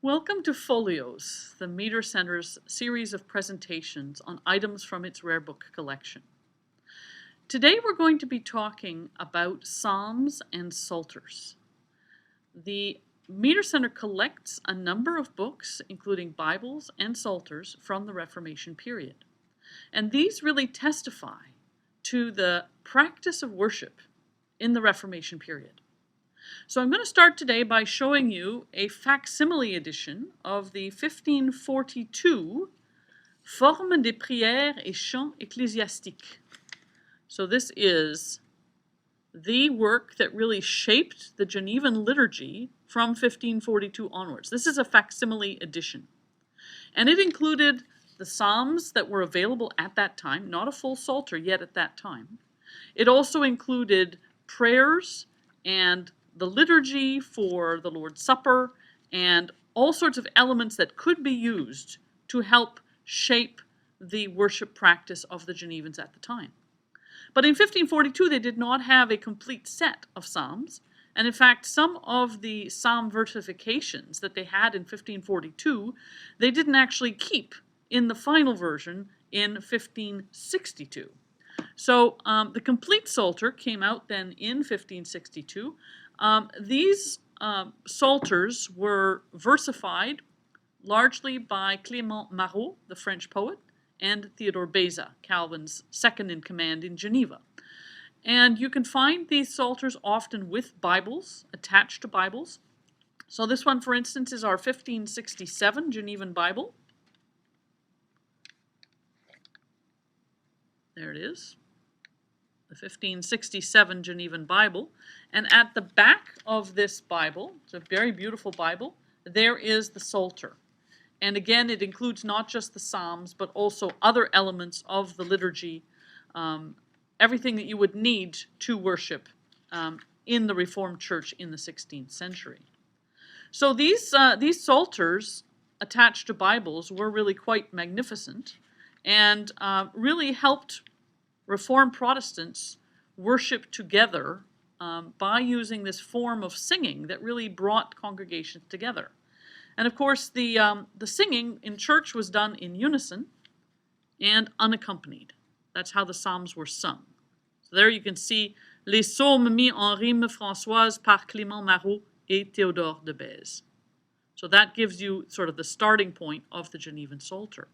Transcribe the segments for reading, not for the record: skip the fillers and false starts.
Welcome to Folios, the Meter Center's series of presentations on items from its rare book collection. Today we're going to be talking about psalms and psalters. The Meter Center collects a number of books, including Bibles and psalters, from the Reformation period. And these really testify to the practice of worship in the Reformation period. So I'm going to start today by showing you a facsimile edition of the 1542 Forme des Prieres et Chants ecclésiastiques. So this is the work that really shaped the Genevan liturgy from 1542 onwards. This is a facsimile edition. And it included the psalms that were available at that time, not a full psalter yet at that time. It also included prayers and the liturgy for the Lord's Supper, and all sorts of elements that could be used to help shape the worship practice of the Genevans at the time. But in 1542, they did not have a complete set of psalms, and in fact, some of the psalm versifications that they had in 1542, they didn't actually keep in the final version in 1562. So the complete psalter came out then in 1562. These psalters were versified largely by Clément Marot, the French poet, and Theodore Beza, Calvin's second-in-command in Geneva. And you can find these psalters often with Bibles, attached to Bibles. So this one, for instance, is our 1567 Genevan Bible. There it is. The 1567 Genevan Bible, and at the back of this Bible, it's a very beautiful Bible, there is the Psalter. And again, it includes not just the Psalms, but also other elements of the liturgy, everything that you would need to worship in the Reformed Church in the 16th century. So these Psalters attached to Bibles were really quite magnificent and really helped Reformed Protestants worship together by using this form of singing that really brought congregations together. And of course, the singing in church was done in unison and unaccompanied. That's how the Psalms were sung. So there you can see Les psaumes mis en rime françoise par Clément Marot et Théodore de Bèze. So that gives you sort of the starting point of the Genevan Psalter.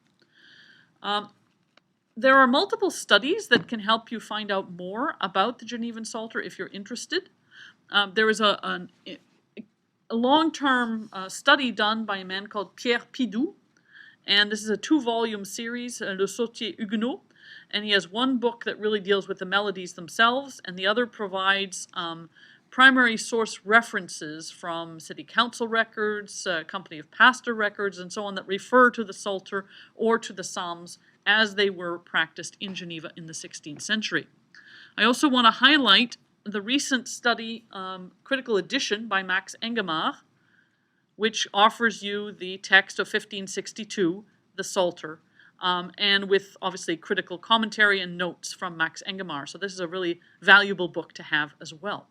There are multiple studies that can help you find out more about the Genevan Psalter if you're interested. There is a long-term study done by a man called Pierre Pidou, and this is a 2-volume series, Le Sautier Huguenot, and he has one book that really deals with the melodies themselves, and the other provides primary source references from city council records, company of pastor records, and so on that refer to the Psalter or to the Psalms as they were practiced in Geneva in the 16th century. I also want to highlight the recent study, critical edition by Max Engelmar, which offers you the text of 1562, the Psalter, and with obviously critical commentary and notes from Max Engelmar. So this is a really valuable book to have as well.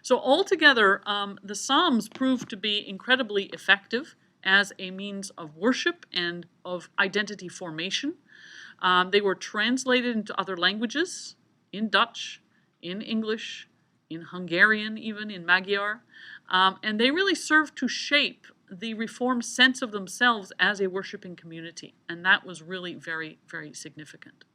So altogether, the Psalms proved to be incredibly effective as a means of worship and of identity formation. They were translated into other languages, in Dutch, in English, in Hungarian, even in Magyar, and they really served to shape the Reformed sense of themselves as a worshiping community, and that was really very, very significant.